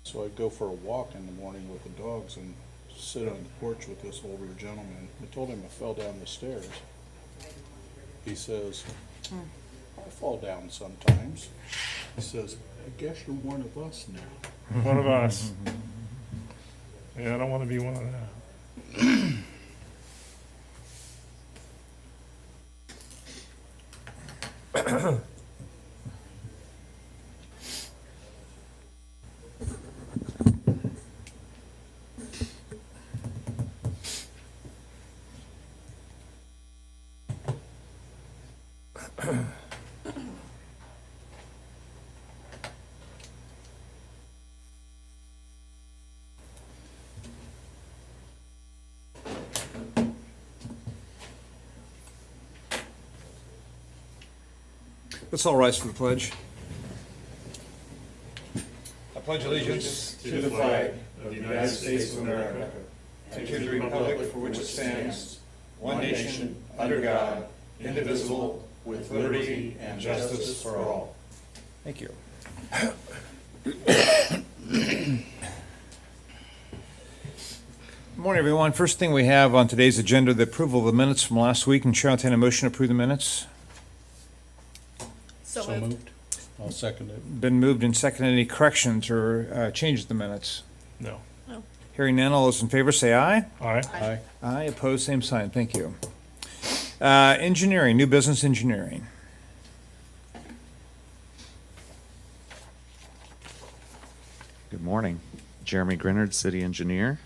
So I'd go for a walk in the morning with the dogs and sit on the porch with this older gentleman. I told him I fell down the stairs. He says, I fall down sometimes. He says, I guess you're one of us now. One of us. Yeah, I don't want to be one of that. Let's all rise for the pledge. I pledge allegiance To the flag of the United States of America and to the republic for which it stands, one nation, under God, indivisible, with liberty and justice for all. Thank you. Good morning, everyone. First thing we have on today's agenda, the approval of the minutes from last week. And Chair, I'll entertain a motion to approve the minutes. So moved. I'll second it. Been moved and seconded. Any corrections or changes to the minutes? No. Hearing none, all those in favor say aye. All right. Aye. Aye, opposed, same sign. Thank you. Engineering, new business engineering. Good morning. Jeremy Grinnard, City Engineer.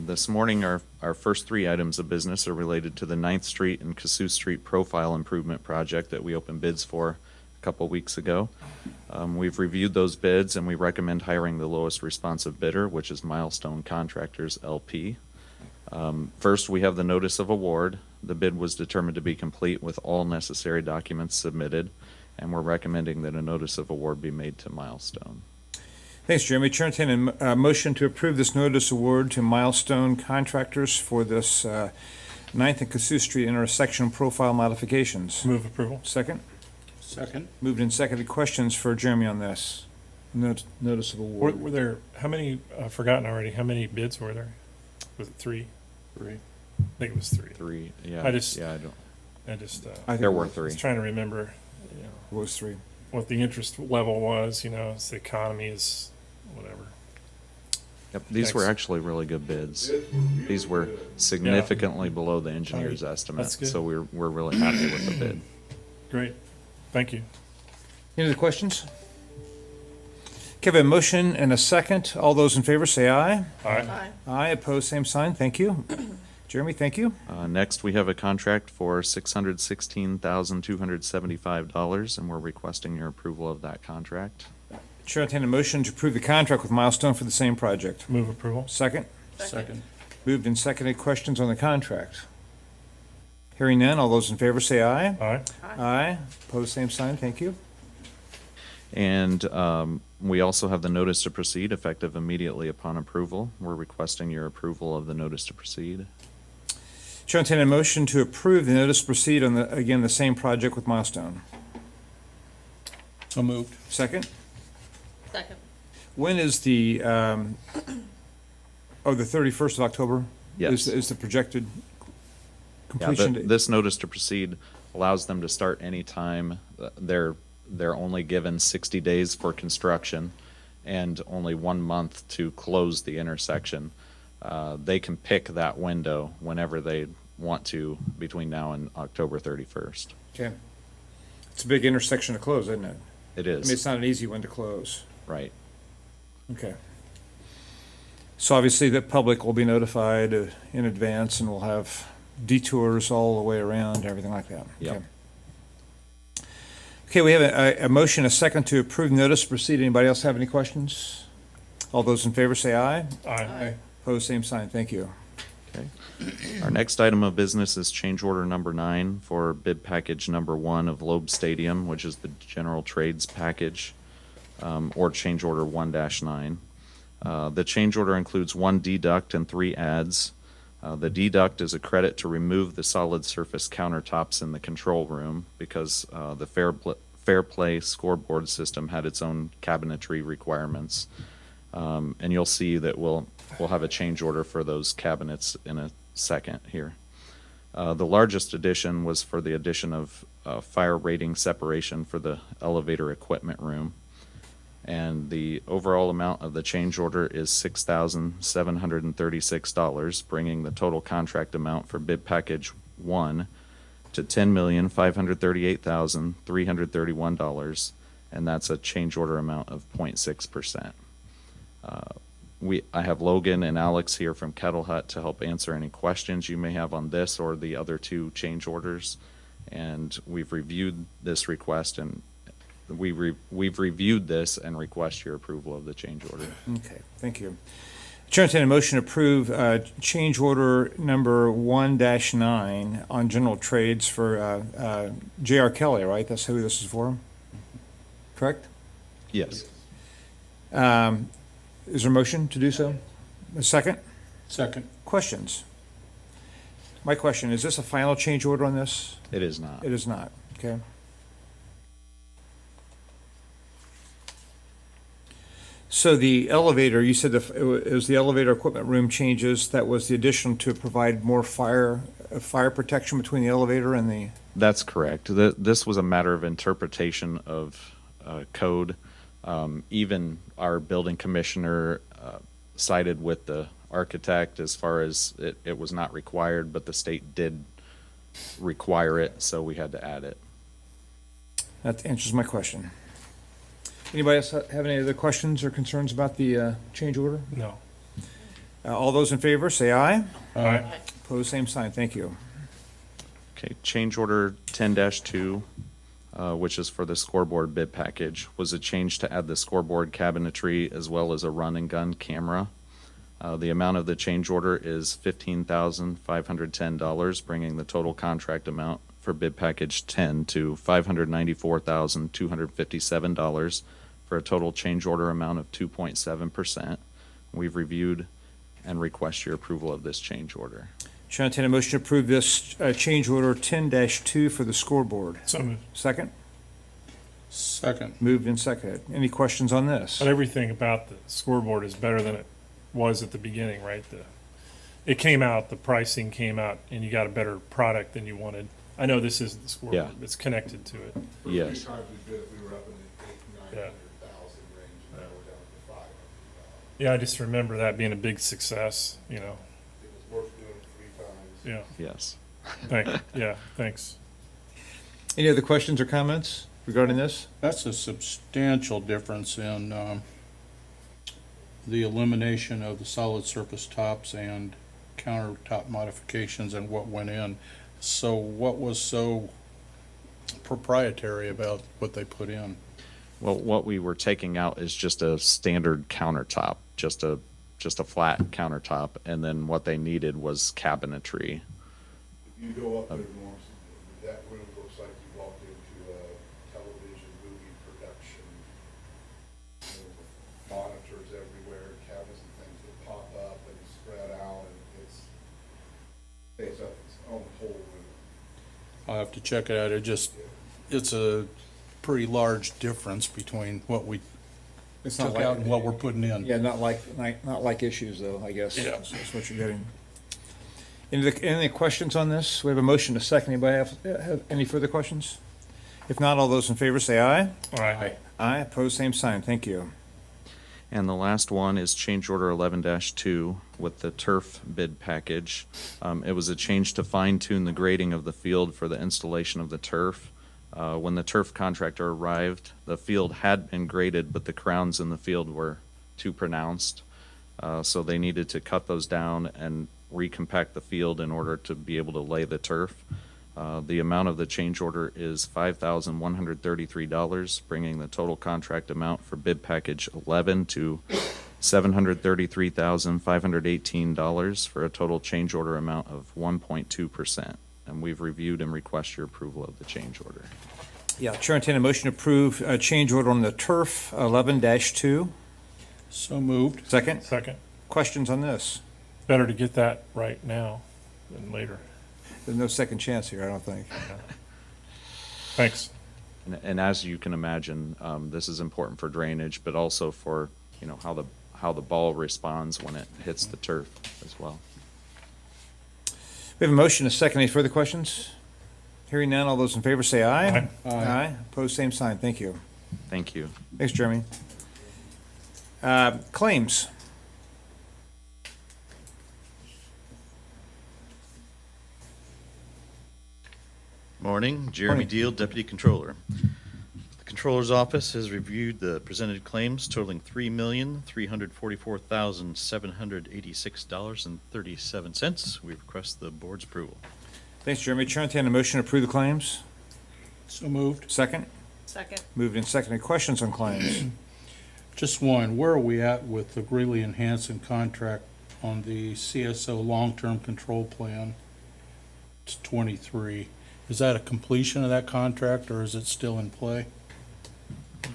This morning, our first three items of business are related to the 9th Street and Cassuth Street Profile Improvement Project that we opened bids for a couple weeks ago. We've reviewed those bids and we recommend hiring the lowest responsive bidder, which is Milestone Contractors LP. First, we have the notice of award. The bid was determined to be complete with all necessary documents submitted, and we're recommending that a notice of award be made to Milestone. Thanks, Jeremy. Chair, entertain a motion to approve this notice award to Milestone Contractors for this 9th and Cassuth Street intersection profile modifications. Move approval. Second? Second. Moved and seconded. Questions for Jeremy on this? Notice of award. Were there, how many, I've forgotten already, how many bids were there? Was it three? Three. I think it was three. Three, yeah. I just- Yeah, I don't, I just, I think there it were was- three. was trying to remember, It was three. what the interest level was, as the economy is, whatever. Yep, these were Thanks. actually really good bids. These were significantly below the engineer's estimate, That's good. so we're really happy with the bid. Great. Thank you. Any other questions? Okay, we have a motion and a second. All those in favor say aye. All right. Aye, opposed, same sign. Thank you. Jeremy, thank you. Next, we have a contract for $616,275, and we're requesting your approval of that contract. Chair, entertain a motion to approve the contract with Milestone for the same project. Move approval. Second? Second. Moved and seconded. Questions on the contract? Hearing none, all those in favor say aye. All right. Aye. Opposed, same sign. Thank you. And we also have the notice to proceed effective immediately upon approval. We're requesting your approval of the notice to proceed. Chair, entertain a motion to approve the notice to proceed on the same project with Milestone. So moved. Second? Second. When is the, the 31st of October? Yes. Is the projected Yeah, completion date? this notice to proceed allows them to start anytime. They're only given 60 days for construction and only 1 month to close the intersection. They can pick that window whenever they want to between now and October 31st. Okay. It's a big intersection to close, isn't it? It I mean, it's is, not an easy one to close. right. Okay. So obviously the public will be notified in advance and we'll have detours all the way around, everything like that. Yep. Okay. Okay, we have a motion, a second to approve notice to proceed. Anybody else have any questions? All those in favor say aye. Aye. Opposed, same sign. Thank you. Our next item of business is change order number 9 for bid package number 1 of Loeb Stadium, which is the general trades package, or change order 1-9. The change order includes 1 deduct and 3 adds. The deduct is a credit to remove the solid surface countertops in the control room because the Fair Play scoreboard system had its own cabinetry requirements. And you'll see that we'll have a change order for those cabinets in a second here. The largest addition was for the addition of fire rating separation for the elevator equipment room. And the overall amount of the change order is $6,736, bringing the total contract amount for bid package 1 to $10,538,331, and that's a change order amount of 0.6%. I have Logan and Alex here from Kettle Hut to help answer any questions you may have on this or the other two change orders. And we've reviewed this request, and we've reviewed this and request your approval of the change order. Okay, thank you. Chair, entertain a motion to approve change order number 1-9 on general trades for J.R. Kelly, right? That's who this is for? Correct? Yes. Is there a motion to do so? A second? Second. Questions? My question, is this a final change order on this? It is not. It is not, okay. So the elevator, you said it was the elevator equipment room changes, that was the addition to provide more fire protection between the elevator and the, That's correct. This was a matter of interpretation of code. Even our building commissioner sided with the architect as far as it was not required, but the state did require it, so we had to add it. that answers my question. Anybody else have any other questions or concerns about the change order? No. All those in favor, say aye. Aye. Opposed, same sign, thank you. Okay, change order 10-2, which is for the scoreboard bid package, was a change to add the scoreboard cabinetry as well as a run and gun camera. The amount of the change order is $15,510, bringing the total contract amount for bid package 10 to $594,257 for a total change order amount of 2.7%. We've reviewed and request your approval of this change order. Chair, entertain a motion to approve this change order 10-2 for the scoreboard. So moved. Second? Second. Moved and seconded. Any questions on this? But everything about the scoreboard is better than it was at the beginning, right? It came out, the pricing came out, and you got a better product than you wanted. I know this isn't the scoreboard, Yeah. it's connected to it. Yes. Times we bid, we were up in the Yeah. 800,000, 900,000 range, and now we're down to 500,000. Yeah, I just remember that being a big success, It was worth doing 3 times. yeah, yeah, thanks. Any other questions or comments regarding this? That's a substantial difference in the elimination of the solid surface tops and countertop modifications and what went in. So what was so proprietary about what they put in? Well, what we were taking out is just a standard countertop, just a flat countertop, and then what they needed was cabinetry. If you go up there, Norm, that room looks like you walked into a television movie production. You know, with monitors everywhere, cabinets and things that pop up and spread out, and it's up its own whole room. I'll have to check it out. It's a pretty large difference between what we It's took out and what we're putting in. Yeah, not like issues though, I guess. Yeah. That's what you're getting. Any questions on this? We have a motion to second. Anybody have any further questions? If not, all those in favor say aye. All right. Aye, opposed, same sign. Thank you. And the last one is change order 11-2 with the turf bid package. It was a change to fine tune the grading of the field for the installation of the turf. When the turf contractor arrived, the field had been graded, but the crowns in the field were too pronounced. So they needed to cut those down and recompact the field in order to be able to lay the turf. The amount of the change order is $5,133, bringing the total contract amount for bid package 11 to $733,518 for a total change order amount of 1.2%. And we've reviewed and request your approval of the change order. Yeah, Chair, entertain a motion to approve a change order on the turf 11-2. So moved. Second, Second, questions on this? better to get that right now than later. There's no second chance here, I don't think. Thanks. And as you can imagine, this is important for drainage, but also for, how the ball responds when it hits the turf as well. We have a motion, a second. Any further questions? Hearing none, all those in favor say aye. Aye. Aye. Opposed, same sign. Thank you. Thank you. Thanks, Jeremy. Claims. Morning, Jeremy Morning. Deal, Deputy Controller. The Controller's Office has reviewed the presented claims totaling $3,344,786.37. We request the board's approval. Thanks, Jeremy. Chair, entertain a motion to approve the claims. So moved. Second. Second. Moved and seconded. Questions on claims? Just one, where are we at with the Greeley and Hanson contract on the CSO long-term control plan? It's 23. Is that a completion of that contract, or is it still in play?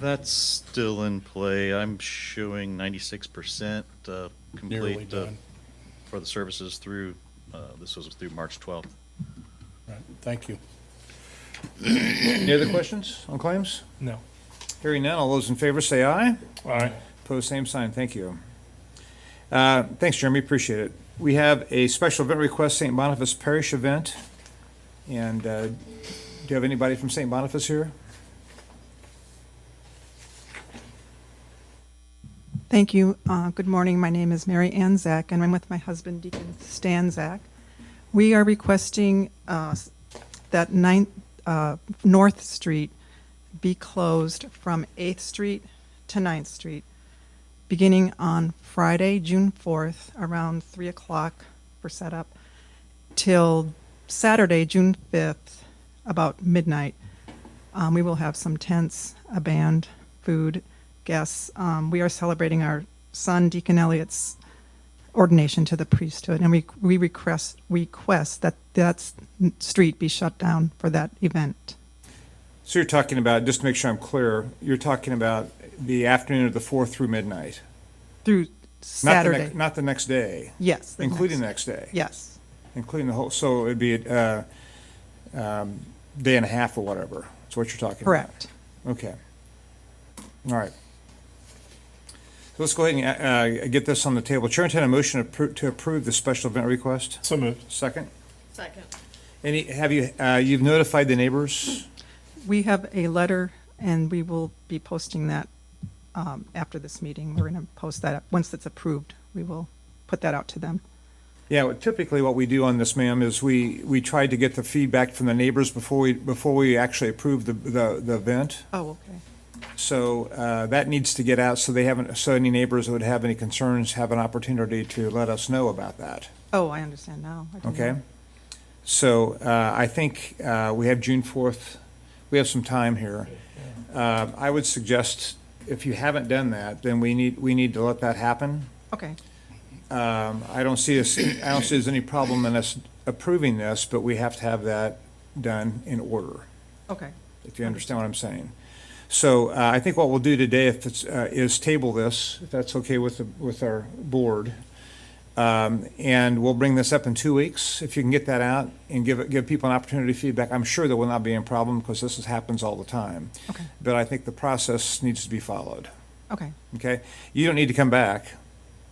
That's still in play. I'm showing 96% Nearly complete done. for the services through, this was through March 12th. Right, thank you. Any other questions on claims? No. Hearing none, all those in favor say aye. Aye. Opposed, same sign. Thank you. Thanks, Jeremy. Appreciate it. We have a special event request, St. Boniface Parish event. And do you have anybody from St. Boniface here? Thank you. Good morning. My name is Mary Ann Zach, and I'm with my husband, Deacon Stan Zach. We are requesting that North Street be closed from 8th Street to 9th Street, beginning on Friday, June 4th, around 3 o'clock for setup, till Saturday, June 5th, about midnight. We will have some tents, a band, food, guests. We are celebrating our son, Deacon Elliott's ordination to the priesthood, and we request that street be shut down for that event. So you're talking about, just to make sure I'm clear, you're talking about the afternoon of the 4th through midnight? Through Saturday. Not the next day? Yes. Including the next day? Yes. Including the whole, so it'd be a day and a half or whatever. That's what you're talking about? Correct. Okay. All right. So let's go ahead and get this on the table. Chair, entertain a motion to approve the special event request. So moved. Second. Second. You've notified the neighbors? We have a letter, and we will be posting that after this meeting. We're going to post that up. Once it's approved, we will put that out to them. Yeah, typically what we do on this, ma'am, is we try to get the feedback from the neighbors before we actually approve the event. Oh, okay. So that needs to get out so any neighbors that would have any concerns have an opportunity to let us know about that. Oh, I understand now. I didn't Okay? know. So I think we have June 4th. We have some time here. I would suggest if you haven't done that, then we need to let that happen. Okay. I don't see there's any problem in us approving this, but we have to have that done in order, Okay. if you understand what I'm saying. So I think what we'll do today is table this, if that's okay with our board. And we'll bring this up in 2 weeks, if you can get that out and give people an opportunity to feedback. I'm sure there will not be a problem because this happens all the time. Okay. But I think the process needs to be followed, Okay. okay? You don't need to come back,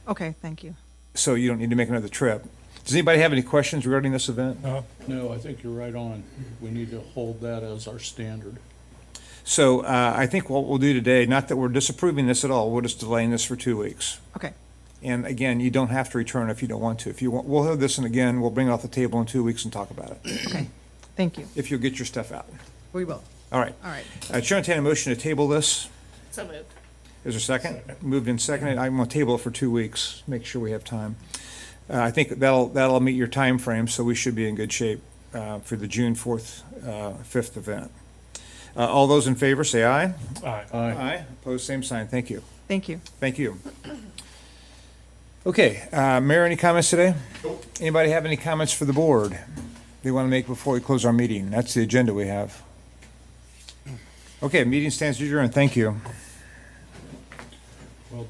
Okay. Thank you. so you don't need to make another trip. Does anybody have any questions regarding this event? No, I think you're right on. We need to hold that as our standard. So I think what we'll do today, not that we're disapproving this at all, we're just delaying this for 2 weeks. Okay. And again, you don't have to return if you don't want to. If you want, we'll have this, and again, we'll bring it off the table in 2 weeks and talk about it, Okay. Thank you. if you'll get your stuff out. We will. All right. All right. Chair, entertain a motion to table this. So moved. Is there a second? Moved and seconded. I'm going to table it for 2 weeks, make sure we have time. I think that'll meet your time frame, so we should be in good shape for the June 4th, 5th event. All those in favor, say aye. Aye. Aye. Opposed, same sign. Thank you. Thank you. Thank you. Okay, Mayor, any comments today? Anybody have any comments for the board they want to make before we close our meeting? That's the agenda we have. Okay, meeting stands adjourned. Thank you. Well done.